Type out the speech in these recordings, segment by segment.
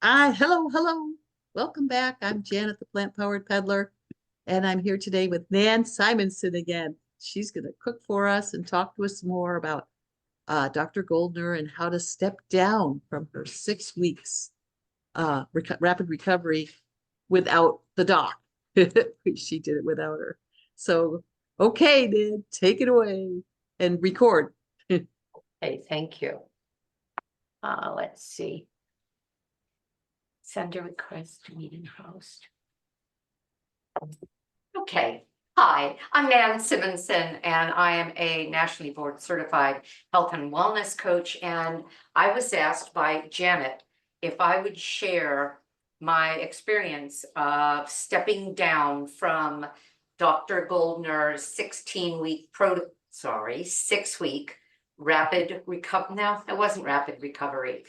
Hello. Welcome back. I'm Janet, the plant-powered peddler, and I'm here today with Nan Simonson again. She's going to cook for us and talk to us more about Dr. Goldner and how to step down from her 6 weeks rapid recovery without the doc. She did it without her. So, okay, Nan, take it away and record. Hey, thank you. Let's see. Send a request to meeting host. Okay. Hi, I'm Nan Simonson, and I am a nationally board certified health and wellness coach. And I was asked by Janet if I would share my experience of stepping down from Dr. Goldner's 6-week rapid recovery. No, it wasn't rapid recovery.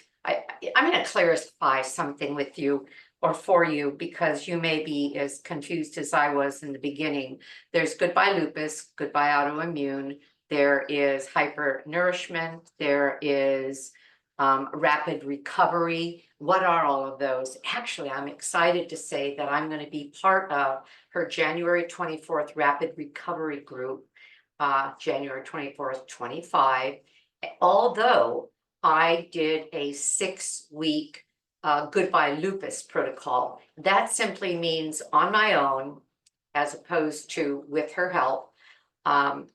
I'm going to clarify something with you or for you because you may be as confused as I was in the beginning. There's goodbye lupus, goodbye autoimmune. There is hypernourishment. There is rapid recovery. What are all of those? Actually, I'm excited to say that I'm going to be part of her January 24th rapid recovery group. January 24th, 25, although I did a 6-week goodbye lupus protocol. That simply means on my own, as opposed to with her help on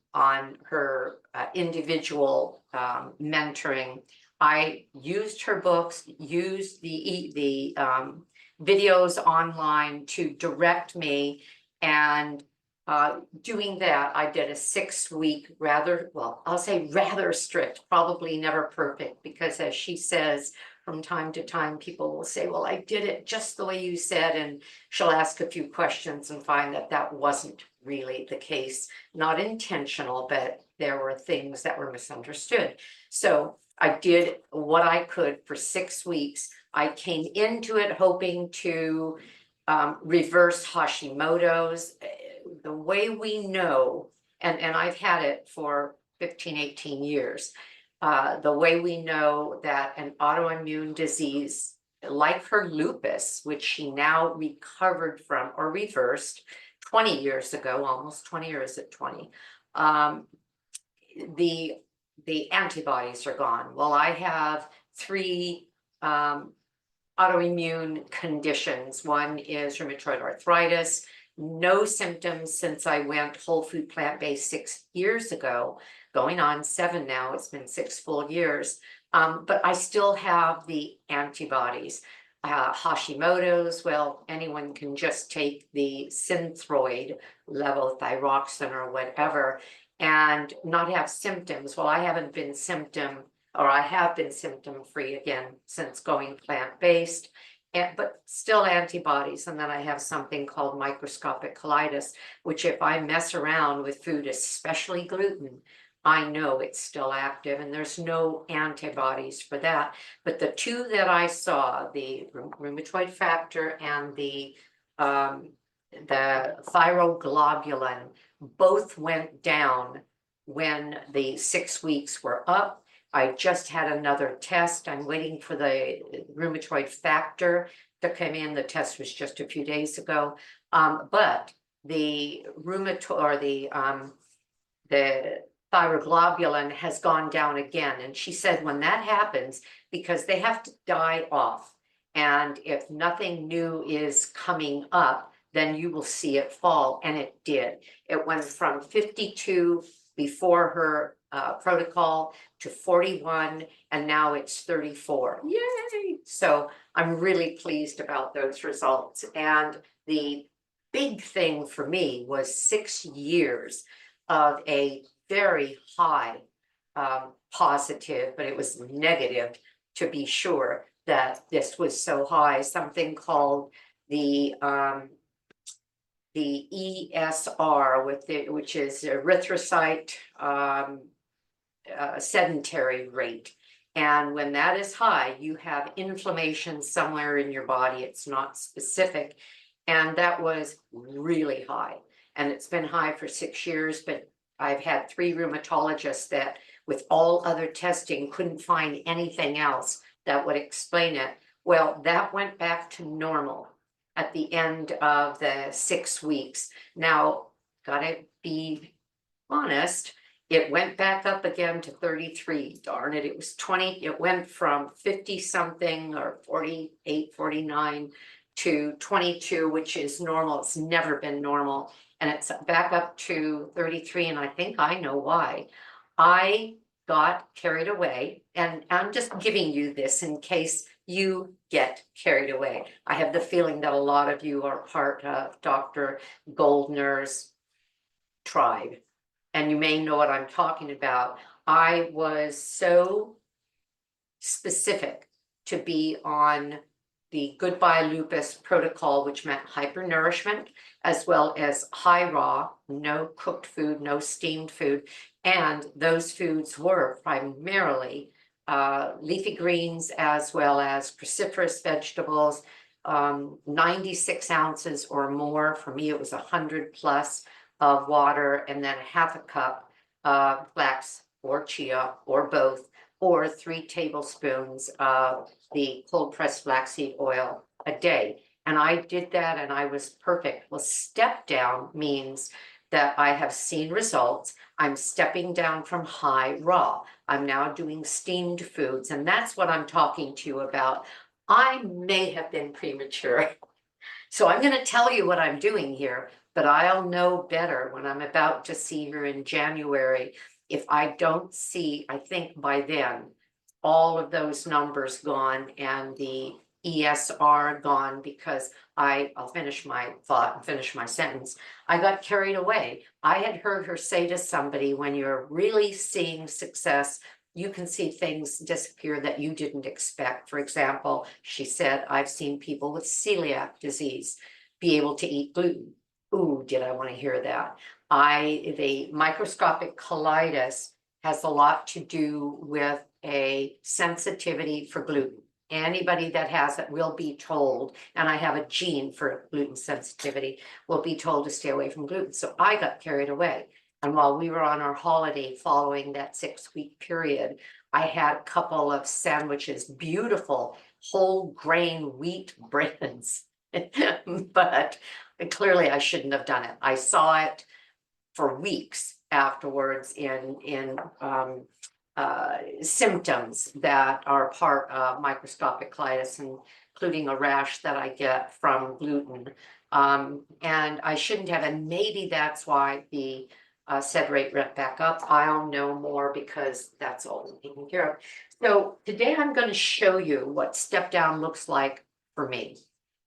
her individual mentoring. I used her books, used the videos online to direct me, and doing that, I did a 6-week I'll say rather strict, probably never perfect, because as she says, from time to time, people will say, well, I did it just the way you said, and she'll ask a few questions and find that that wasn't really the case, not intentional, but there were things that were misunderstood. So I did what I could for 6 weeks. I came into it hoping to reverse Hashimoto's. The way we know, and I've had it for 15, 18 years, the way we know that an autoimmune disease like her lupus, which she now recovered from or reversed 20 years ago, almost 20 years at 20, the antibodies are gone. Well, I have 3 autoimmune conditions. One is rheumatoid arthritis. No symptoms since I went whole food plant-based 6 years ago, going on 7 now. It's been 6 full years. But I still have the antibodies. Hashimoto's, well, anyone can just take the Synthroid levothyroxine or whatever and not have symptoms. Well, I have been symptom free again since going plant-based. But still antibodies. And then I have something called microscopic colitis, which if I mess around with food, especially gluten, I know it's still active, and there's no antibodies for that. But the 2 that I saw, the rheumatoid factor and the thyroglobulin, both went down when the 6 weeks were up. I just had another test. I'm waiting for the rheumatoid factor to come in. The test was just a few days ago. But the the thyroglobulin has gone down again. And she said when that happens, because they have to die off, and if nothing new is coming up, then you will see it fall. And it did. It went from 52 before her protocol to 41, and now it's 34. Yay! So I'm really pleased about those results. And the big thing for me was 6 years of a very high positive, but it was negative to be sure that this was so high, something called the ESR, which is erythrocyte sedentary rate. And when that is high, you have inflammation somewhere in your body. It's not specific. And that was really high. And it's been high for 6 years, but I've had 3 rheumatologists that with all other testing couldn't find anything else that would explain it. Well, that went back to normal at the end of the 6 weeks. Now, gotta be honest, it went back up again to 33. Darn it, it was 20, it went from 50 something or 48, 49 to 22, which is normal. It's never been normal. And it's back up to 33, and I think I know why. I got carried away, and I'm just giving you this in case you get carried away. I have the feeling that a lot of you are part of Dr. Goldner's tribe, and you may know what I'm talking about. I was so specific to be on the Goodbye Lupus protocol, which meant hypernourishment, as well as high raw, no cooked food, no steamed food. And those foods were primarily leafy greens as well as cruciferous vegetables, 96 ounces or more. For me, it was 100 plus of water, and then a half a cup of flax or chia or both, or 3 tablespoons of the cold pressed flaxseed oil a day. And I did that and I was perfect. Well, step down means that I have seen results. I'm stepping down from high raw. I'm now doing steamed foods, and that's what I'm talking to you about. I may have been premature. So I'm going to tell you what I'm doing here, but I'll know better when I'm about to see her in January. If I don't see, I think by then, all of those numbers gone and the ESR gone, because I'll finish my thought and finish my sentence. I got carried away. I had heard her say to somebody, when you're really seeing success, you can see things disappear that you didn't expect. For example, she said, I've seen people with celiac disease be able to eat gluten. Ooh, did I want to hear that? The microscopic colitis has a lot to do with a sensitivity for gluten. Anybody that has it will be told, and I have a gene for gluten sensitivity, will be told to stay away from gluten. So I got carried away. And while we were on our holiday following that 6-week period, I had a couple of sandwiches, beautiful whole grain wheat breads. But clearly I shouldn't have done it. I saw it for weeks afterwards in symptoms that are part of microscopic colitis, including a rash that I get from gluten. And I shouldn't have, and maybe that's why the SED rate went back up. I'll know more because that's all taken care of. So today I'm going to show you what step down looks like for me.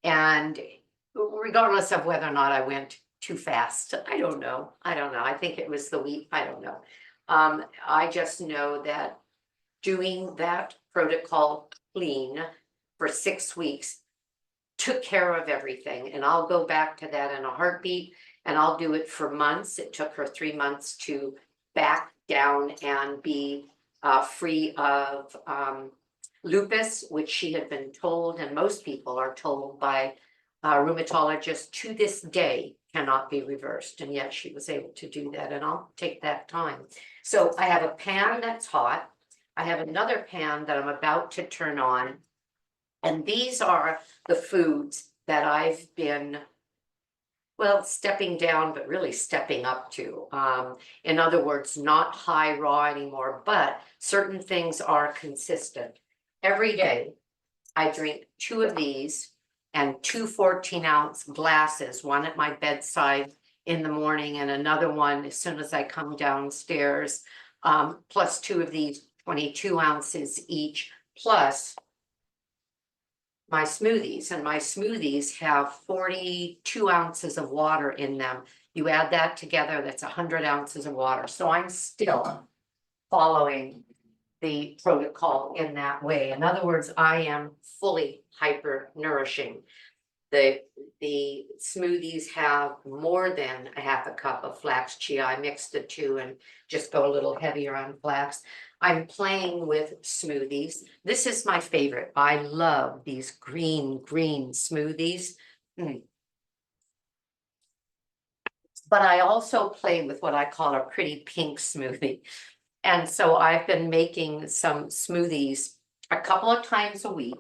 And regardless of whether or not I went too fast, I don't know. I think it was the wheat. I don't know. I just know that doing that protocol clean for 6 weeks took care of everything. And I'll go back to that in a heartbeat, and I'll do it for months. It took her 3 months to back down and be free of lupus, which she had been told, and most people are told by rheumatologists to this day cannot be reversed. And yet she was able to do that, and I'll take that time. So I have a pan that's hot. I have another pan that I'm about to turn on. And these are the foods that I've been, well, stepping down, but really stepping up to. In other words, not high raw anymore, but certain things are consistent. Every day, I drink 2 of these and 2 14-ounce glasses, one at my bedside in the morning and another one as soon as I come downstairs, plus 2 of these 22 ounces each, plus my smoothies. And my smoothies have 42 ounces of water in them. You add that together, that's 100 ounces of water. So I'm still following the protocol in that way. In other words, I am fully hyper nourishing. The smoothies have more than a half a cup of flax chia. I mix the 2 and just go a little heavier on flax. I'm playing with smoothies. This is my favorite. I love these green smoothies. But I also play with what I call a pretty pink smoothie. And so I've been making some smoothies a couple of times a week.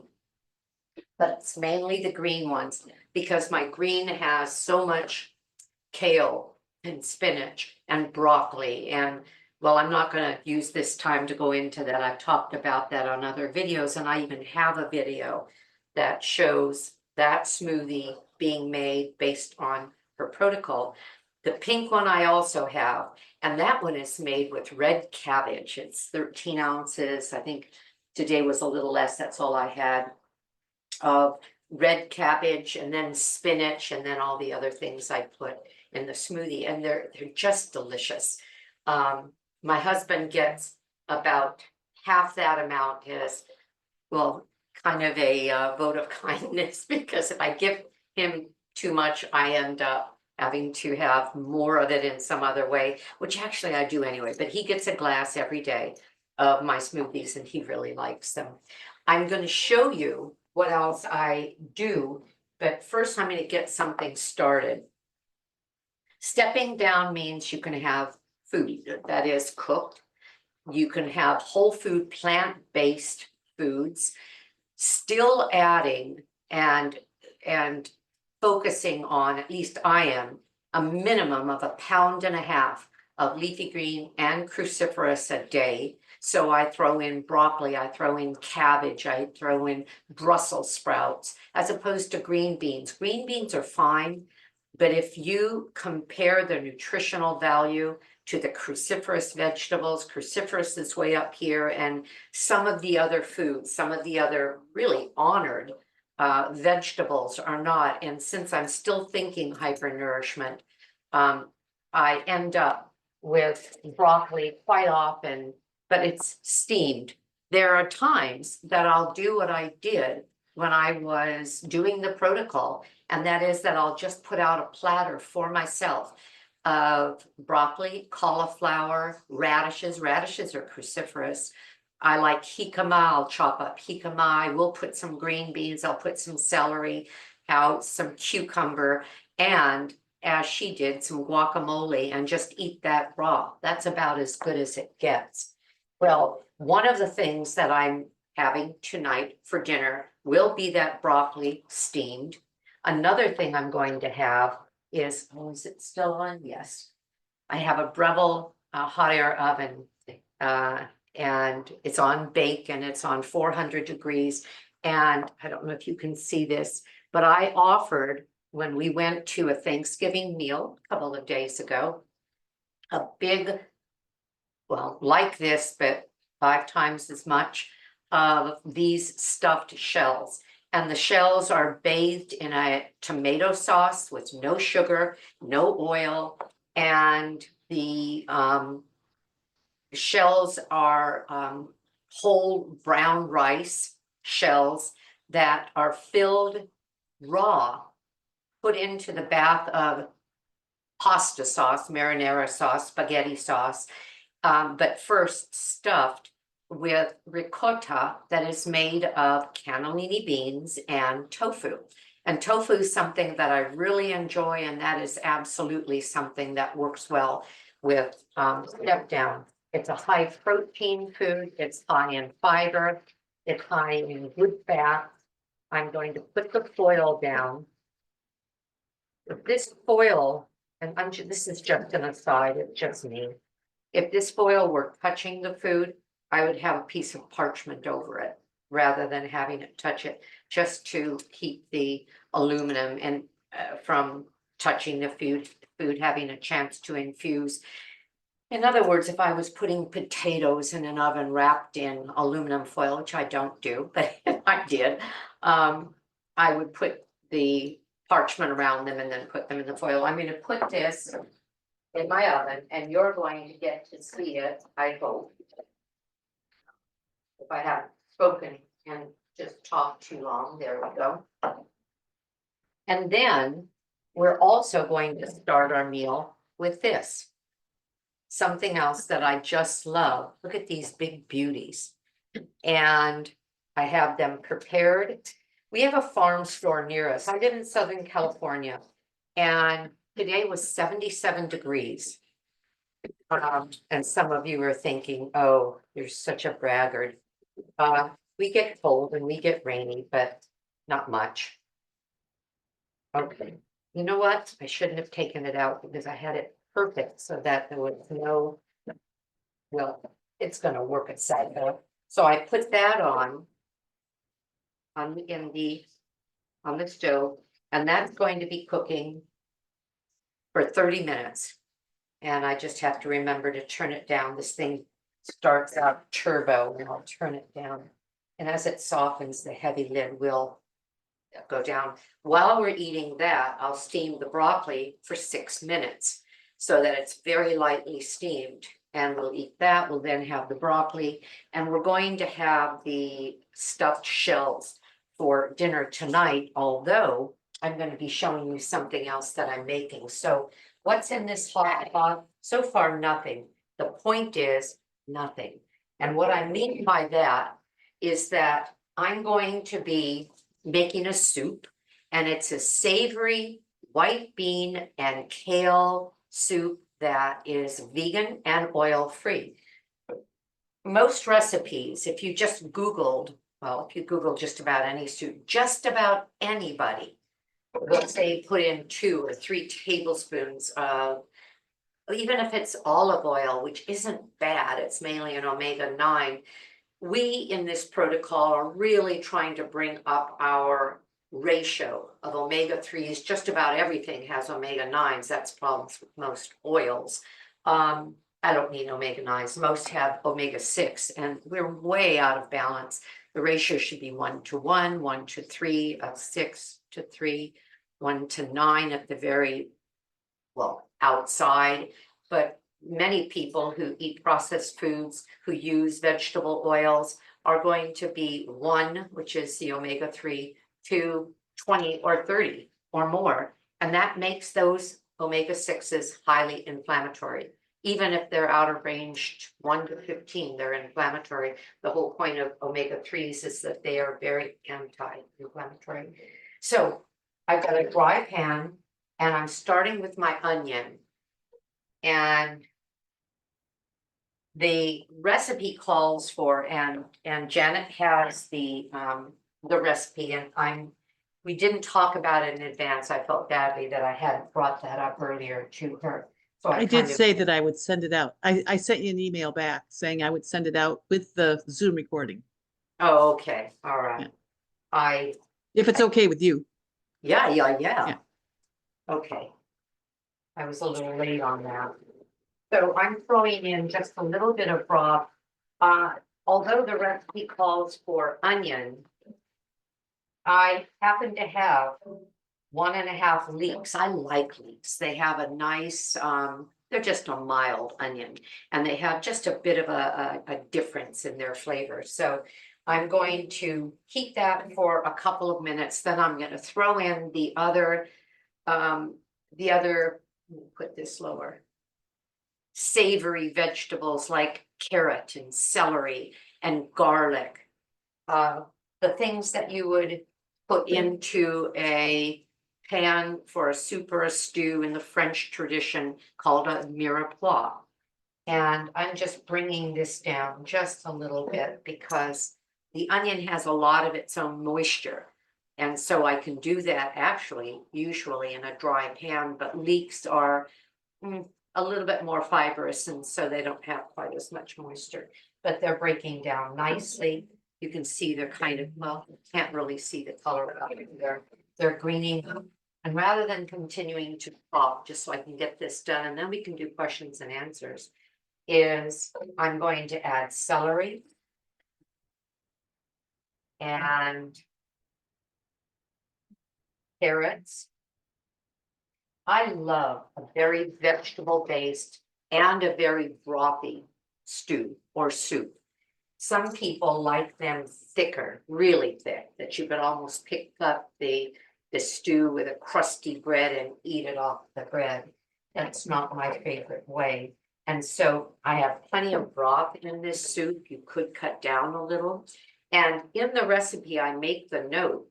but it's mainly the green ones because my green has so much kale and spinach and broccoli. And well, I'm not going to use this time to go into that. I've talked about that on other videos, and I even have a video that shows that smoothie being made based on her protocol. The pink one I also have, and that one is made with red cabbage. It's 13 ounces. I think today was a little less. That's all I had of red cabbage, and then spinach, and then all the other things I put in the smoothie, and they're just delicious. My husband gets about half that amount as well, kind of a vote of kindness, because if I give him too much, I end up having to have more of it in some other way, which actually I do anyway, but he gets a glass every day of my smoothies and he really likes them. I'm going to show you what else I do, but first I'm going to get something started. Stepping down means you can have food that is cooked. You can have whole food, plant-based foods, still adding and focusing on, at least I am, a minimum of 1.5 pounds of leafy green and cruciferous a day. So I throw in broccoli, I throw in cabbage, I throw in Brussels sprouts, as opposed to green beans. Green beans are fine, but if you compare the nutritional value to the cruciferous vegetables, cruciferous is way up here, and some of the other foods, some of the other really honored vegetables are not. And since I'm still thinking hypernourishment, I end up with broccoli quite often, but it's steamed. There are times that I'll do what I did when I was doing the protocol, and that is that I'll just put out a platter for myself of broccoli, cauliflower, radishes. Radishes are cruciferous. I like jicama. I'll chop up jicama. I will put some green beans. I'll put some celery out, some cucumber, and as she did, some guacamole, and just eat that raw. That's about as good as it gets. Well, one of the things that I'm having tonight for dinner will be that broccoli steamed. Another thing I'm going to have is, oh, is it still on? Yes. I have a Breville hot air oven, and it's on bake and it's on 400 degrees. And I don't know if you can see this, but I offered, when we went to a Thanksgiving meal a couple of days ago, a big, well, like this, but 5 times as much of these stuffed shells. And the shells are bathed in a tomato sauce with no sugar, no oil, and the shells are whole brown rice shells that are filled raw, put into the bath of pasta sauce, marinara sauce, spaghetti sauce, but first stuffed with ricotta that is made of cannellini beans and tofu. And tofu is something that I really enjoy, and that is absolutely something that works well with step down. It's a high protein food, it's high in fiber, it's high in good fat. I'm going to put the foil down. If this foil, and this is just an aside, it's just me. If this foil were touching the food, I would have a piece of parchment over it rather than having it touch it, just to keep the aluminum and from touching the food having a chance to infuse. In other words, if I was putting potatoes in an oven wrapped in aluminum foil, which I don't do, but if I did, I would put the parchment around them and then put them in the foil. I'm going to put this in my oven, and you're going to get to see it, I hope. If I haven't spoken and just talked too long, there we go. And then we're also going to start our meal with this. Something else that I just love. Look at these big beauties. And I have them prepared. We have a farm store near us. I live in Southern California, and today was 77 degrees. And some of you are thinking, oh, you're such a braggart. We get cold and we get rainy, but not much. Okay, you know what? I shouldn't have taken it out because I had it perfect so that there was no. Well, it's gonna work itself out. So I put that on. In the, on the stove, and that's going to be cooking. For 30 minutes. And I just have to remember to turn it down. This thing starts out turbo and I'll turn it down. And as it softens, the heavy lid will go down. While we're eating that, I'll steam the broccoli for 6 minutes so that it's very lightly steamed. And we'll eat that. We'll then have the broccoli, and we're going to have the stuffed shells for dinner tonight, although I'm going to be showing you something else that I'm making. So what's in this hot pot? So far, nothing. The point is nothing. And what I mean by that is that I'm going to be making a soup, and it's a savory white bean and kale soup that is vegan and oil-free. Most recipes, if you just Googled, well, if you Google just about any soup, just about anybody will say put in 2 or 3 tablespoons of, even if it's olive oil, which isn't bad, it's mainly an omega-9. We in this protocol are really trying to bring up our ratio of omega-3s. Just about everything has omega-9s. That's problems with most oils. I don't need omega-9s. Most have omega-6, and we're way out of balance. The ratio should be 1:1, 1:3, 6:3, 1:9 at the very, well, outside. But many people who eat processed foods, who use vegetable oils, are going to be 1, which is the omega-3, 2, 20 or 30 or more. And that makes those omega-6s highly inflammatory. Even if they're out of range 1 to 15, they're inflammatory. The whole point of omega-3s is that they are very anti-inflammatory. So I've got a dry pan, and I'm starting with my onion. And the recipe calls for, and Janet has the recipe, and we didn't talk about it in advance. I felt badly that I hadn't brought that up earlier to her. So I did say that I would send it out. I sent you an email back saying I would send it out with the Zoom recording. Oh, okay, all right. Yeah. If it's okay with you. Yeah. Okay. I was a little late on that. So I'm throwing in just a little bit of broth. Although the recipe calls for onion, I happen to have 1.5 leeks. I like leeks. They have a nice, they're just a mild onion, and they have just a bit of a difference in their flavor. So I'm going to heat that for a couple of minutes. Then I'm going to throw in the other, put this lower, savory vegetables like carrot and celery and garlic. The things that you would put into a pan for a soup or a stew in the French tradition called a mirepoix. And I'm just bringing this down just a little bit because the onion has a lot of its own moisture. And so I can do that actually, usually in a dry pan, but leeks are a little bit more fibrous, and so they don't have quite as much moisture, but they're breaking down nicely. You can see they're kind of, well, you can't really see the color of them. They're greening. And rather than continuing to talk, just so I can get this done, and then we can do questions and answers, is I'm going to add celery and carrots. I love a very vegetable-based and a very brothy stew or soup. Some people like them thicker, really thick, that you could almost pick up the stew with a crusty bread and eat it off the bread. That's not my favorite way. And so I have plenty of broth in this soup. You could cut down a little. And in the recipe, I make the note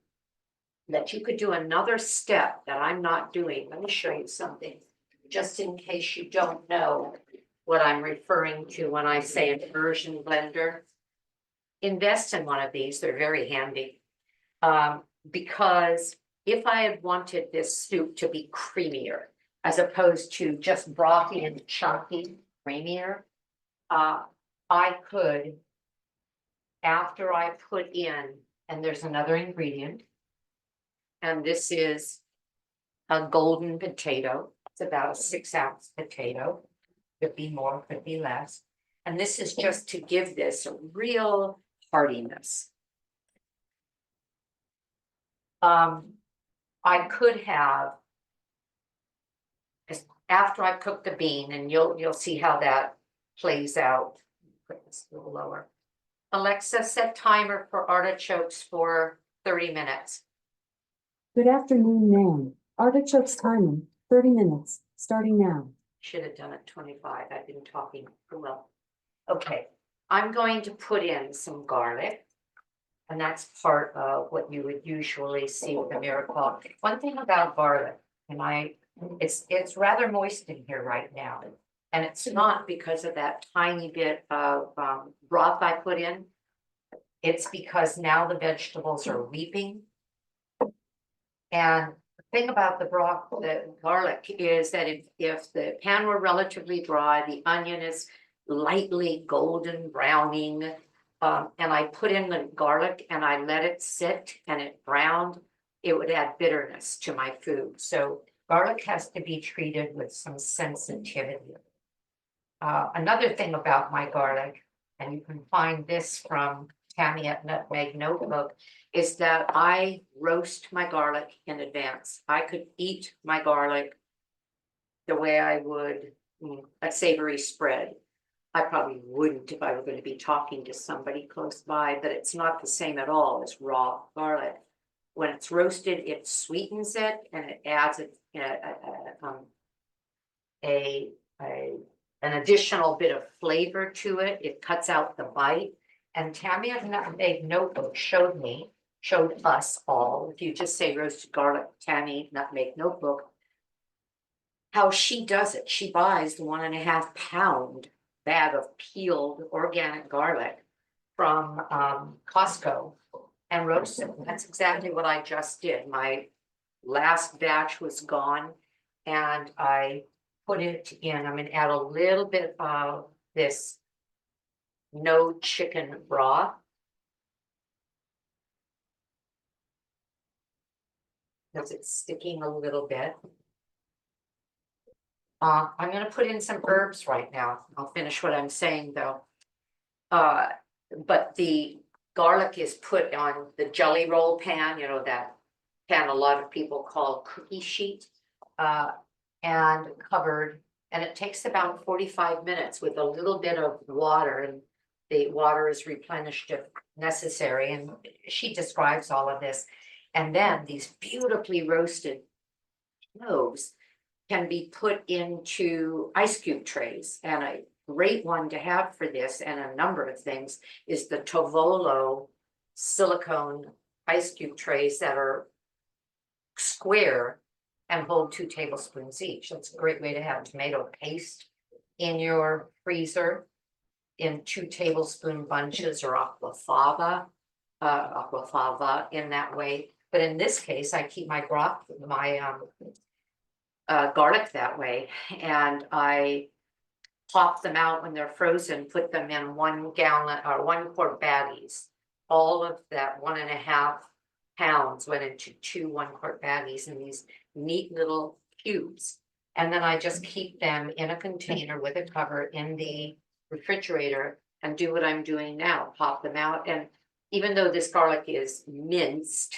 that you could do another step that I'm not doing. Let me show you something, just in case you don't know what I'm referring to when I say an immersion blender. Invest in one of these, they're very handy. because if I had wanted this soup to be creamier, as opposed to just brothy and chunky, creamier, I could, after I put in, and there's another ingredient, and this is a golden potato. It's about a 6-ounce potato. Could be more, could be less. And this is just to give this a real heartiness. I could have, after I cook the bean, and you'll see how that plays out. Put this a little lower. Alexa, set timer for artichokes for 30 minutes. Good afternoon, ma'am. Artichokes timing, 30 minutes, starting now. Should have done it 25. I've been talking too well. Okay, I'm going to put in some garlic. And that's part of what you would usually see with a miracle. One thing about garlic, and it's rather moist in here right now. And it's not because of that tiny bit of broth I put in. It's because now the vegetables are weeping. And the thing about the broth, the garlic, is that if the pan were relatively dry, the onion is lightly golden browning. And I put in the garlic and I let it sit and it browned, it would add bitterness to my food. So garlic has to be treated with some sensitivity. Another thing about my garlic, and you can find this from Tammy at Nutmeg Notebook, is that I roast my garlic in advance. I could eat my garlic the way I would a savory spread. I probably wouldn't if I were going to be talking to somebody close by, but it's not the same at all as raw garlic. When it's roasted, it sweetens it and it adds an additional bit of flavor to it. It cuts out the bite. And Tammy at Nutmeg Notebook showed us all, if you just say roasted garlic, Tammy Nutmeg Notebook, how she does it. She buys the 1.5 pound bag of peeled organic garlic from Costco and roast it. That's exactly what I just did. My last batch was gone and I put it in. I'm going to add a little bit of this no chicken broth. Because it's sticking a little bit. I'm going to put in some herbs right now. I'll finish what I'm saying though. But the garlic is put on the jelly roll pan, you know, that pan a lot of people call cookie sheet, and covered. And it takes about 45 minutes with a little bit of water, and the water is replenished if necessary. And she describes all of this. And then these beautifully roasted cloves can be put into ice cube trays. And a great one to have for this and a number of things is the Tovolo silicone ice cube trays that are square and hold 2 tablespoons each. That's a great way to have tomato paste in your freezer in 2 tablespoon bunches or aquafaba in that way. But in this case, I keep my broth, my garlic that way, and I pop them out when they're frozen, put them in 1 gallon or 1 quart baggies. All of that 1.5 pounds went into 2 1-quart baggies in these neat little cubes. And then I just keep them in a container with a cover in the refrigerator and do what I'm doing now, pop them out. And even though this garlic is minced,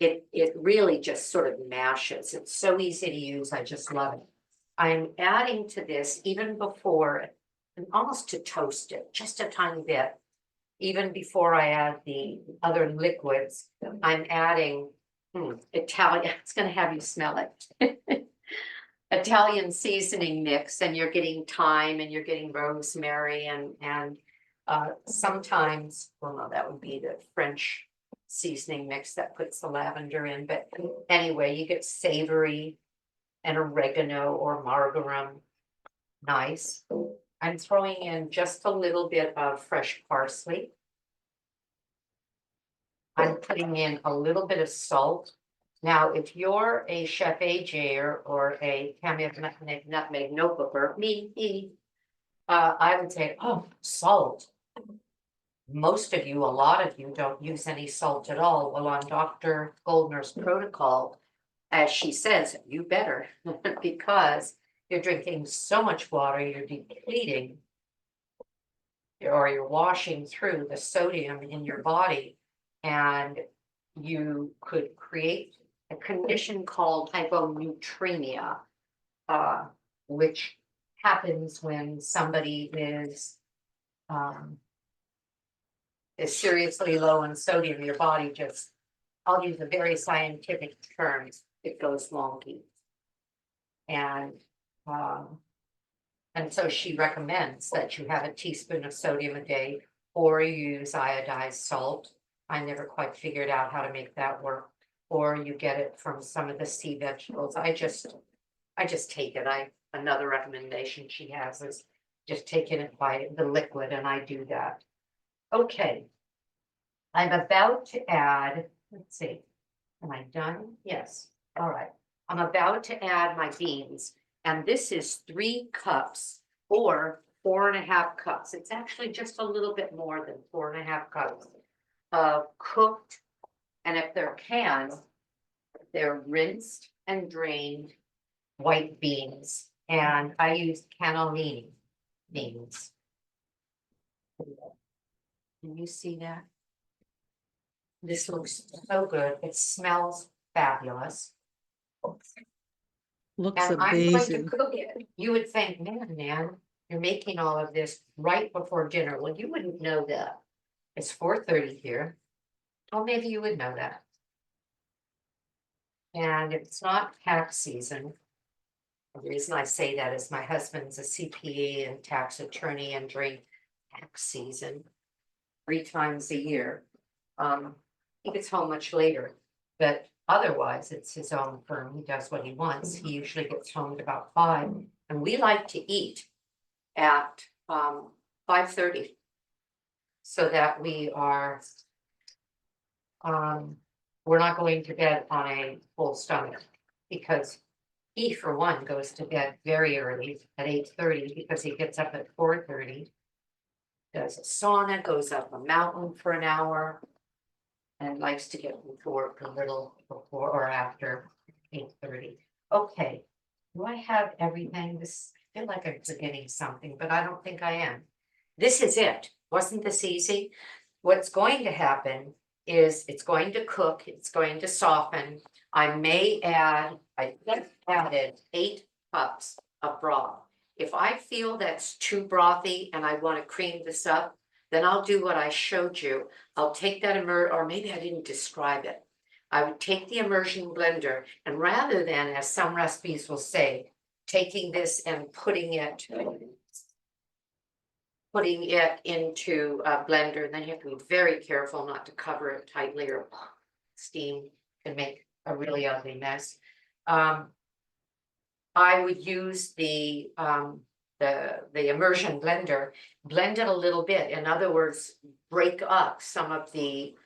it really just sort of mashes. It's so easy to use. I just love it. I'm adding to this even before, and almost to toast it, just a tiny bit. Even before I add the other liquids, I'm adding Italian, it's gonna have you smell it. Italian seasoning mix, and you're getting thyme and you're getting rosemary and sometimes, well, no, that would be the French seasoning mix that puts the lavender in. But anyway, you get savory and oregano or marjoram. Nice. I'm throwing in just a little bit of fresh parsley. I'm putting in a little bit of salt. Now, if you're a chef AJ or a Cameo nutmeg notebooker, me, I would say, oh, salt. Most of you, a lot of you don't use any salt at all. Well, on Dr. Goldner's protocol, as she says, you better, because you're drinking so much water, you're depleting or you're washing through the sodium in your body, and you could create a condition called hyponatremia, which happens when somebody is seriously low in sodium. Your body just, I'll use a very scientific terms, it goes wonky. And so she recommends that you have a teaspoon of sodium a day, or you use iodized salt. I never quite figured out how to make that work. Or you get it from some of the sea vegetables. I just take it. Another recommendation she has is just taking it by the liquid, and I do that. Okay. I'm about to add, let's see, am I done? Yes, all right. I'm about to add my beans, and this is 3 cups or 4.5 cups. It's actually just a little bit more than 4.5 cups of cooked, and if they're canned, they're rinsed and drained white beans, and I use cannellini beans. Can you see that? This looks so good. It smells fabulous. Looks And I'm going to amazing. cook it. You would think, man, you're making all of this right before dinner. Well, you wouldn't know that. It's 4:30 here. Well, maybe you would know that. And it's not tax season. The reason I say that is my husband's a CPA and tax attorney, and during tax season, 3 times a year, he gets home much later, but otherwise it's his own firm. He does what he wants. He usually gets home at about 5, and we like to eat at 5:30, so that we are we're not going to bed on a full stomach, because he, for one, goes to bed very early at 8:30 because he gets up at 4:30, does a sauna, goes up a mountain for an hour, and likes to get to work a little before or after 8:30. Okay, do I have everything? I feel like I'm forgetting something, but I don't think I am. This is it. Wasn't this easy? What's going to happen is it's going to cook, it's going to soften. I just added 8 cups of broth. If I feel that's too brothy and I want to cream this up, then I'll do what I showed you. I'll take that or maybe I didn't describe it. I would take the immersion blender, and rather than, as some recipes will say, taking this and putting it into a blender, then you have to be very careful not to cover it tightly, or steam can make a really ugly mess. I would use the immersion blender, blend it a little bit. In other words, break up some of the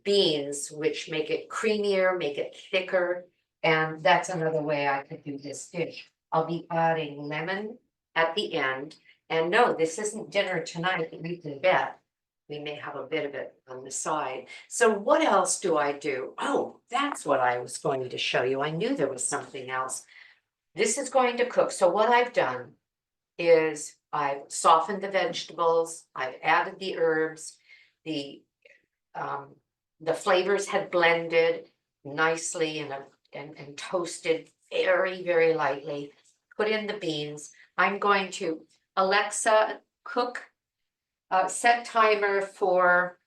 beans, which make it creamier, make it thicker. And that's another way I could do this dish. I'll be adding lemon at the end. And no, this isn't dinner tonight, we can bet. We may have a bit of it on the side. So what else do I do? Oh, that's what I was going to show you. I knew there was something else. This is going to cook. So what I've done is I've softened the vegetables, I've added the herbs, the flavors had blended nicely and toasted very, very lightly. Put in the beans. I'm going to, Alexa, cook, set timer for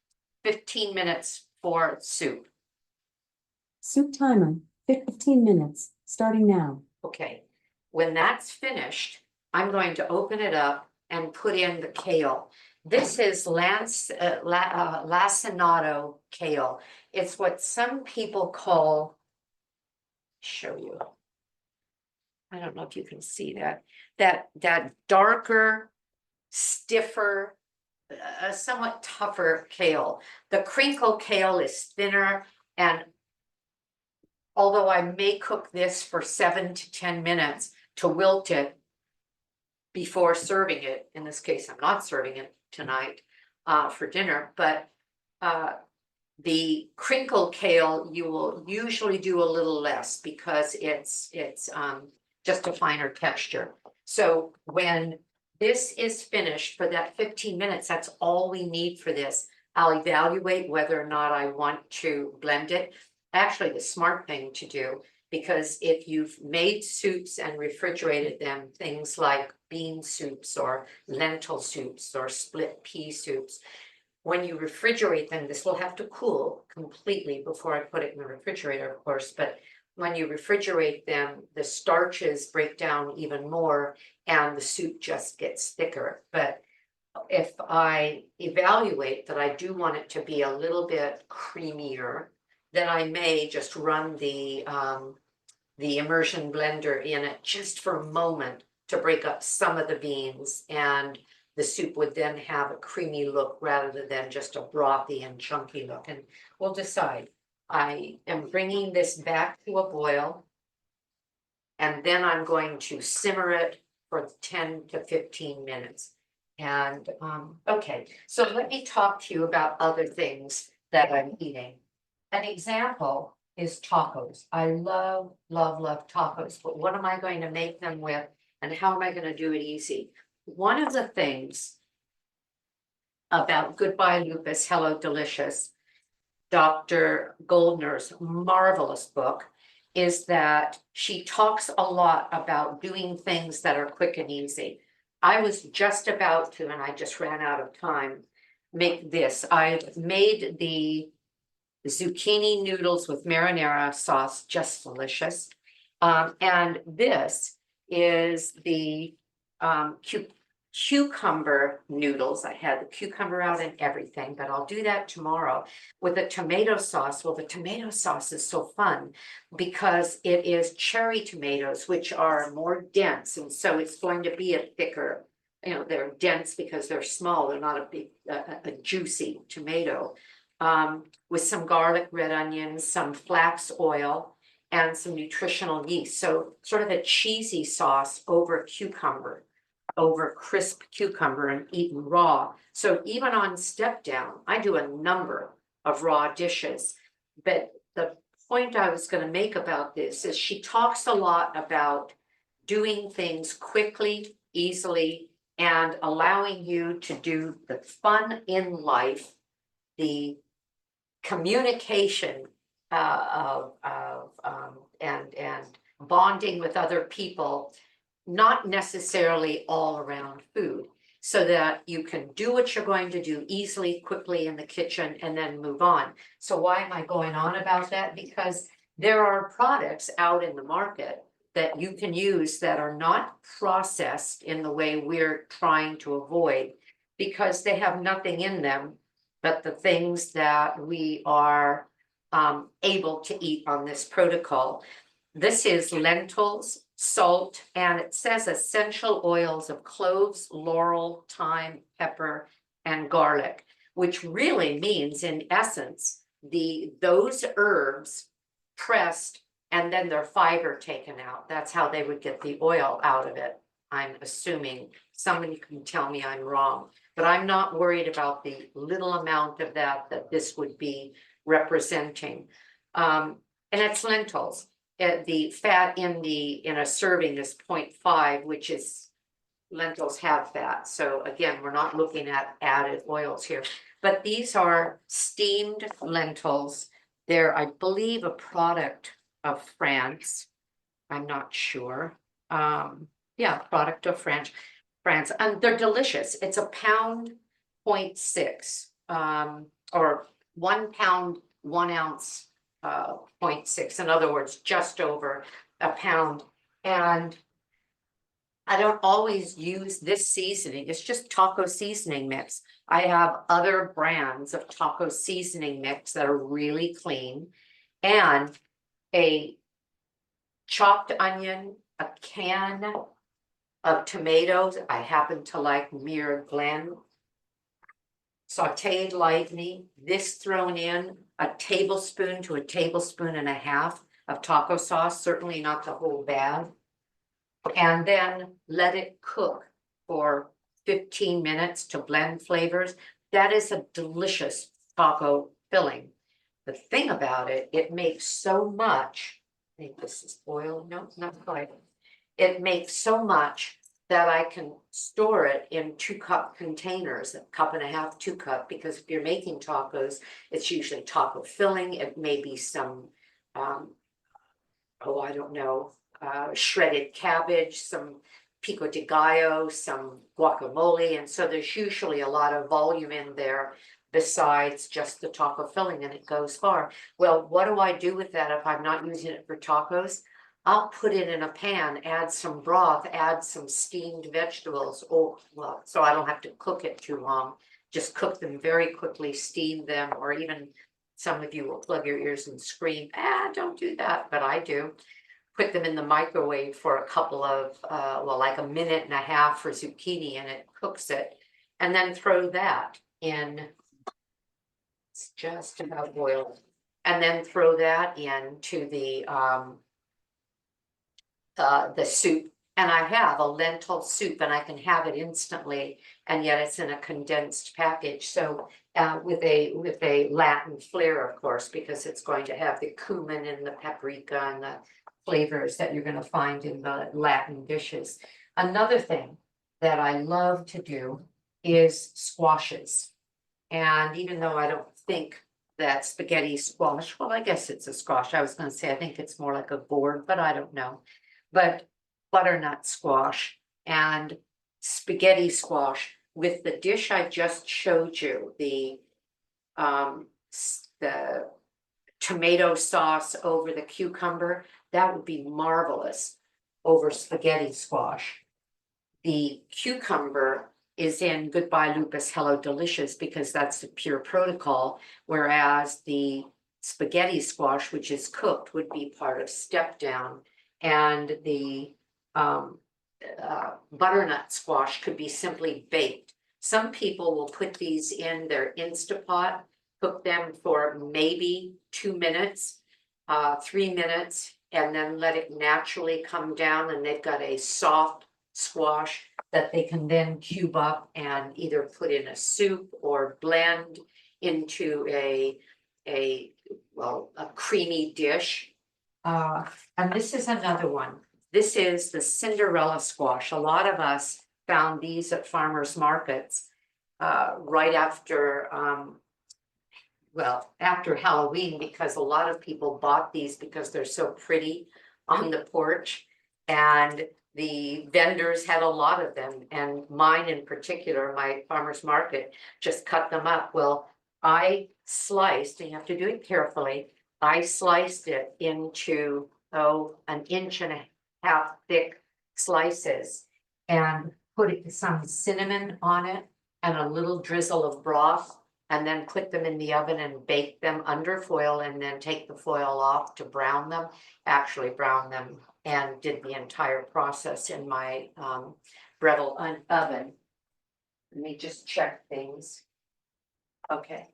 15 minutes for soup. Soup timer, 15 minutes, starting now. Okay, when that's finished, I'm going to open it up and put in the kale. This is lacinato kale. It's what some people call, show you. I don't know if you can see that darker, stiffer, a somewhat tougher kale. The crinkle kale is thinner, and although I may cook this for 7 to 10 minutes to wilt it before serving it, in this case, I'm not serving it tonight for dinner, but the crinkle kale, you will usually do a little less because it's just a finer texture. So when this is finished for that 15 minutes, that's all we need for this. I'll evaluate whether or not I want to blend it. Actually, the smart thing to do, because if you've made soups and refrigerated them, things like bean soups or lentil soups or split pea soups, when you refrigerate them, this will have to cool completely before I put it in the refrigerator, of course, but when you refrigerate them, the starches break down even more and the soup just gets thicker. But if I evaluate that I do want it to be a little bit creamier, then I may just run the immersion blender in it just for a moment to break up some of the beans, and the soup would then have a creamy look rather than just a brothy and chunky look. And we'll decide. I am bringing this back to a boil, and then I'm going to simmer it for 10 to 15 minutes. And okay, so let me talk to you about other things that I'm eating. An example is tacos. I love, love, love tacos, but what am I going to make them with, and how am I going to do it easy? One of the things about Goodbye Lupus, Hello Delicious, Dr. Goldner's marvelous book, is that she talks a lot about doing things that are quick and easy. I was just about to, and I just ran out of time, make this. I've made the zucchini noodles with marinara sauce, just delicious. And this is the cucumber noodles. I had the cucumber out and everything, but I'll do that tomorrow with a tomato sauce. Well, the tomato sauce is so fun because it is cherry tomatoes, which are more dense. And so it's going to be a thicker, you know, they're dense because they're small. They're not a big, a juicy tomato. With some garlic, red onions, some flax oil, and some nutritional yeast. So sort of a cheesy sauce over cucumber, over crisp cucumber, and eaten raw. So even on step down, I do a number of raw dishes. But the point I was going to make about this is she talks a lot about doing things quickly, easily, and allowing you to do the fun in life, the communication and bonding with other people, not necessarily all around food, so that you can do what you're going to do easily, quickly in the kitchen, and then move on. So why am I going on about that? Because there are products out in the market that you can use that are not processed in the way we're trying to avoid, because they have nothing in them but the things that we are able to eat on this protocol. This is lentils, salt, and it says essential oils of cloves, laurel, thyme, pepper, and garlic, which really means, in essence, those herbs pressed and then their fiber taken out. That's how they would get the oil out of it. I'm assuming. Somebody can tell me I'm wrong, but I'm not worried about the little amount of that this would be representing. And it's lentils. The fat in a serving is 0.5, which is, lentils have fat. So again, we're not looking at added oils here, but these are steamed lentils. They're, I believe, a product of France. I'm not sure. Yeah, product of France, and they're delicious. It's a pound 0.6, or 1 pound, 1 ounce, 0.6. In other words, just over a pound. And I don't always use this seasoning. It's just taco seasoning mix. I have other brands of taco seasoning mix that are really clean, and a chopped onion, a can of tomatoes. I happen to like Muir Glen. sauteed lightly, this thrown in, a tablespoon to a tablespoon and a half of taco sauce, certainly not the whole bag. And then let it cook for 15 minutes to blend flavors. That is a delicious taco filling. The thing about it, it makes so much, I think this is oil, no, not quite. It makes so much that I can store it in 2-cup containers, 1.5 cups, 2 cup, because if you're making tacos, it's usually taco filling, it may be some, oh, I don't know, shredded cabbage, some pico de gallo, some guacamole, and so there's usually a lot of volume in there besides just the taco filling, and it goes far. Well, what do I do with that if I'm not using it for tacos? I'll put it in a pan, add some broth, add some steamed vegetables, or well, so I don't have to cook it too long. Just cook them very quickly, steam them, or even some of you will plug your ears and scream, don't do that, but I do. Put them in the microwave for a couple of, well, like 1.5 minutes for zucchini, and it cooks it. And then throw that in, it's just about boiled. And then throw that into the soup, and I have a lentil soup, and I can have it instantly, and yet it's in a condensed package. So with a Latin flair, of course, because it's going to have the cumin and the paprika and the flavors that you're going to find in the Latin dishes. Another thing that I love to do is squashes, and even though I don't think that spaghetti squash, well, I guess it's a squash. I was going to say I think it's more like a gourd, but I don't know. But butternut squash and spaghetti squash with the dish I just showed you, the tomato sauce over the cucumber, that would be marvelous over spaghetti squash. The cucumber is in Goodbye Lupus, Hello Delicious, because that's the pure protocol, whereas the spaghetti squash, which is cooked, would be part of Step Down. And the butternut squash could be simply baked. Some people will put these in their Instapot, cook them for maybe 2 minutes, 3 minutes, and then let it naturally come down, and they've got a soft squash that they can then cube up and either put in a soup or blend into a creamy dish. And this is another one. This is the Cinderella squash. A lot of us found these at farmers markets right after, after Halloween, because a lot of people bought these because they're so pretty on the porch, and the vendors had a lot of them, and mine in particular, my farmer's market, just cut them up. Well, I sliced, and you have to do it carefully, I sliced it into, 1.5 inches thick slices, and put some cinnamon on it and a little drizzle of broth, and then put them in the oven and bake them under foil, and then take the foil off to brown them, actually brown them, and did the entire process in my Breville oven. Let me just check things. Okay.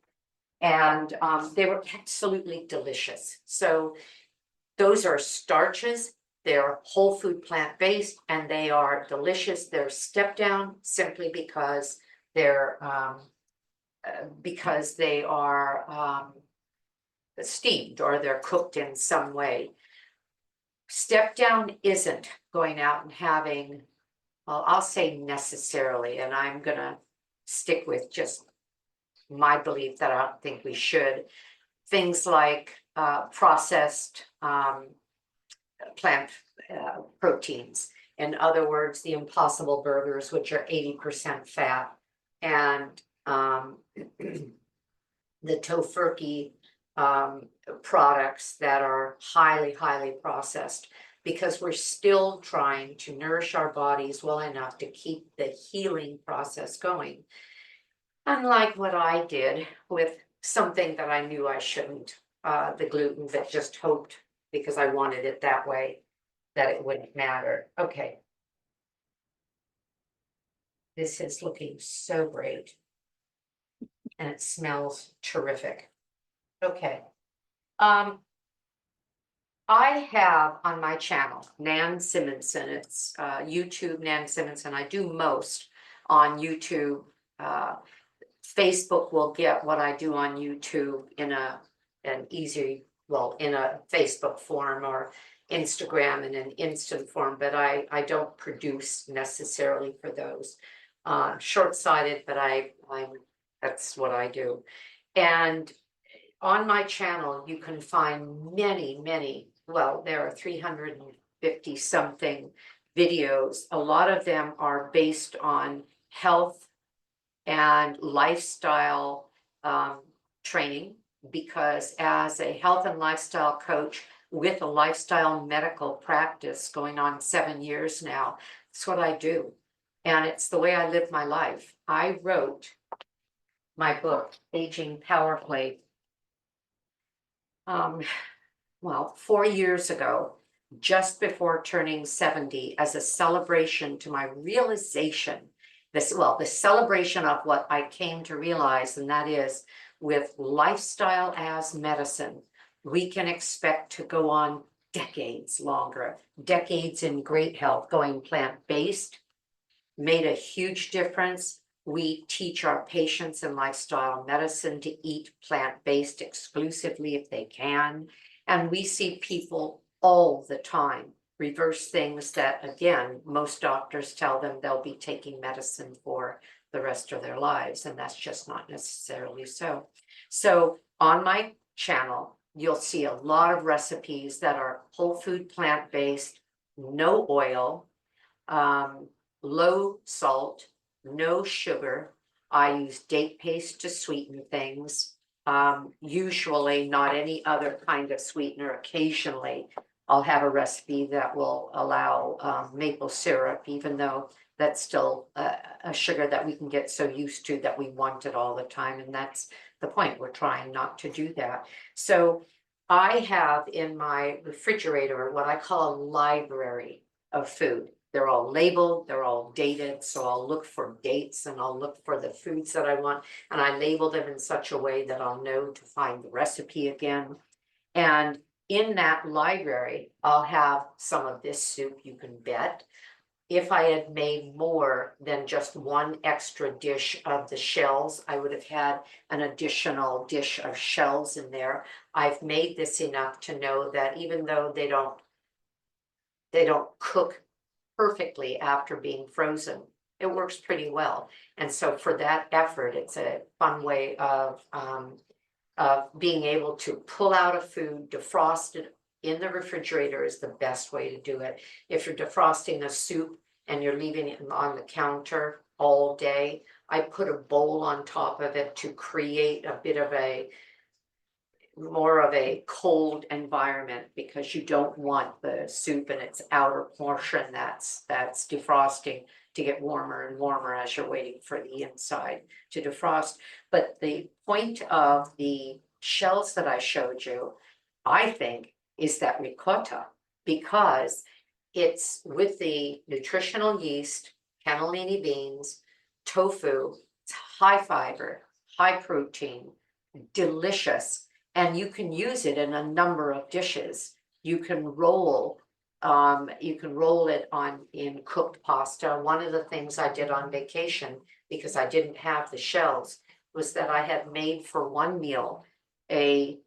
And they were absolutely delicious. So those are starches. They're whole food plant-based, and they are delicious. They're Step Down simply because they're because they are steamed, or they're cooked in some way. Step Down isn't going out and having, well, I'll say necessarily, and I'm gonna stick with just my belief that I don't think we should, things like processed plant proteins. In other words, the Impossible Burgers, which are 80% fat, and the tofurkey products that are highly processed, because we're still trying to nourish our bodies well enough to keep the healing process going. Unlike what I did with something that I knew I shouldn't, the gluten, but just hoped, because I wanted it that way, that it wouldn't matter. Okay. This is looking so great. and it smells terrific. Okay. I have on my channel, Nan Simonson, it's YouTube Nan Simonson. I do most on YouTube. Facebook will get what I do on YouTube in an easy, well, in a Facebook form or Instagram in an instant form, but I don't produce necessarily for those. Short-sighted, but that's what I do. And on my channel, you can find many, well, there are 350 something videos. A lot of them are based on health and lifestyle training, because as a health and lifestyle coach with a lifestyle medical practice going on 7 years now, it's what I do. And it's the way I live my life. I wrote my book, Aging Power Play, well, 4 years ago, just before turning 70, as a celebration to my realization, the celebration of what I came to realize, and that is, with lifestyle as medicine, we can expect to go on decades longer, decades in great health. Going plant-based made a huge difference. We teach our patients in lifestyle medicine to eat plant-based exclusively if they can. And we see people all the time reverse things that, again, most doctors tell them they'll be taking medicine for the rest of their lives, and that's just not necessarily so. So on my channel, you'll see a lot of recipes that are whole food, plant-based, no oil, low salt, no sugar. I use date paste to sweeten things. Usually not any other kind of sweetener. Occasionally I'll have a recipe that will allow maple syrup, even though that's still a sugar that we can get so used to that we want it all the time. And that's the point. We're trying not to do that. So I have in my refrigerator what I call a library of food. They're all labeled, they're all dated, so I'll look for dates and I'll look for the foods that I want, and I label them in such a way that I'll know to find the recipe again. And in that library, I'll have some of this soup, you can bet. If I had made more than just one extra dish of the shells, I would have had an additional dish of shells in there. I've made this enough to know that even though they don't cook perfectly after being frozen, it works pretty well. And so for that effort, it's a fun way of being able to pull out a food, defrost it in the refrigerator is the best way to do it. If you're defrosting a soup and you're leaving it on the counter all day, I put a bowl on top of it to create a bit of more of a cold environment, because you don't want the soup and its outer portion that's defrosting to get warmer and warmer as you're waiting for the inside to defrost. But the point of the shells that I showed you, I think, is that ricotta, because it's with the nutritional yeast, cannellini beans, tofu. It's high fiber, high protein, delicious. And you can use it in a number of dishes. You can roll it in cooked pasta. One of the things I did on vacation, because I didn't have the shells, was that I had made for one meal it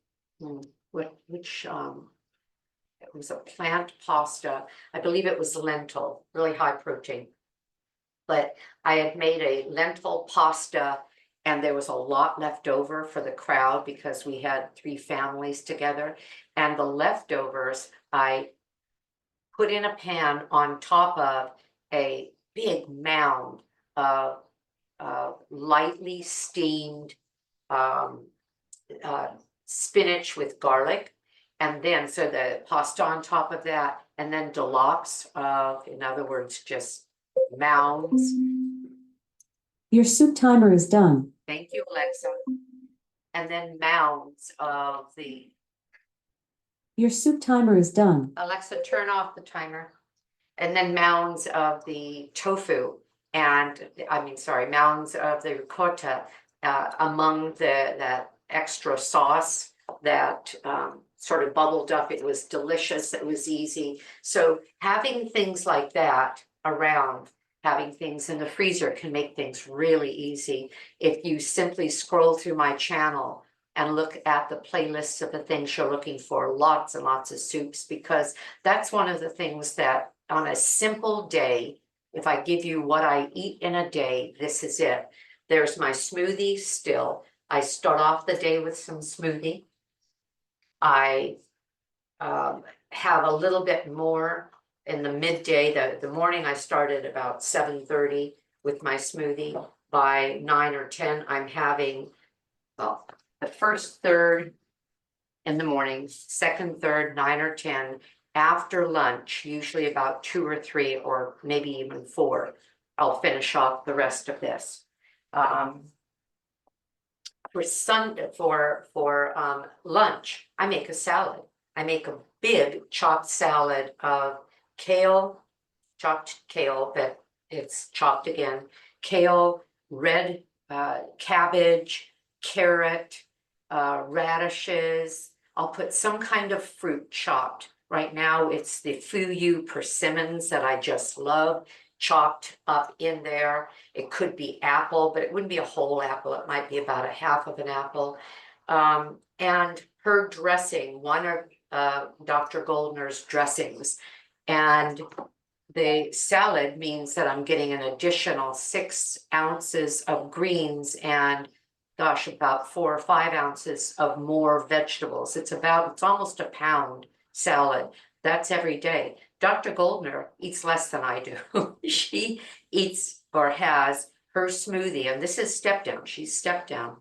was a plant pasta. I believe it was lentil, really high protein. But I had made a lentil pasta, and there was a lot left over for the crowd because we had 3 families together. And the leftovers I put in a pan on top of a big mound of lightly steamed spinach with garlic. And then, so the pasta on top of that, and then dollops of, in other words, just mounds. Your soup timer is done. Thank you, Alexa. And then mounds of the, Your soup timer is done. Alexa, turn off the timer. And then mounds of the tofu, and mounds of the ricotta. among that extra sauce that sort of bubbled up. It was delicious, it was easy. So having things like that around, having things in the freezer can make things really easy. If you simply scroll through my channel and look at the playlists of the things you're looking for, lots and lots of soups, because that's one of the things that on a simple day, if I give you what I eat in a day, this is it. There's my smoothie still. I start off the day with some smoothie. I have a little bit more in the midday. The morning I started about 7:30 with my smoothie. By 9 or 10, I'm having the first third in the morning, second, third, 9 or 10. After lunch, usually about 2 or 3 or maybe even 4, I'll finish off the rest of this. For lunch, I make a salad. I make a big chopped salad of kale, chopped kale that it's chopped again, kale, red cabbage, carrot, radishes. I'll put some kind of fruit chopped. Right now it's the Fuyu persimmons that I just love, chopped up in there. It could be apple, but it wouldn't be a whole apple. It might be about a half of an apple. And her dressing, one of Dr. Goldner's dressings. And the salad means that I'm getting an additional 6 ounces of greens and gosh, about 4 or 5 ounces of more vegetables. It's almost a pound salad. That's every day. Dr. Goldner eats less than I do. She eats or has her smoothie, and this is step down. She's step down.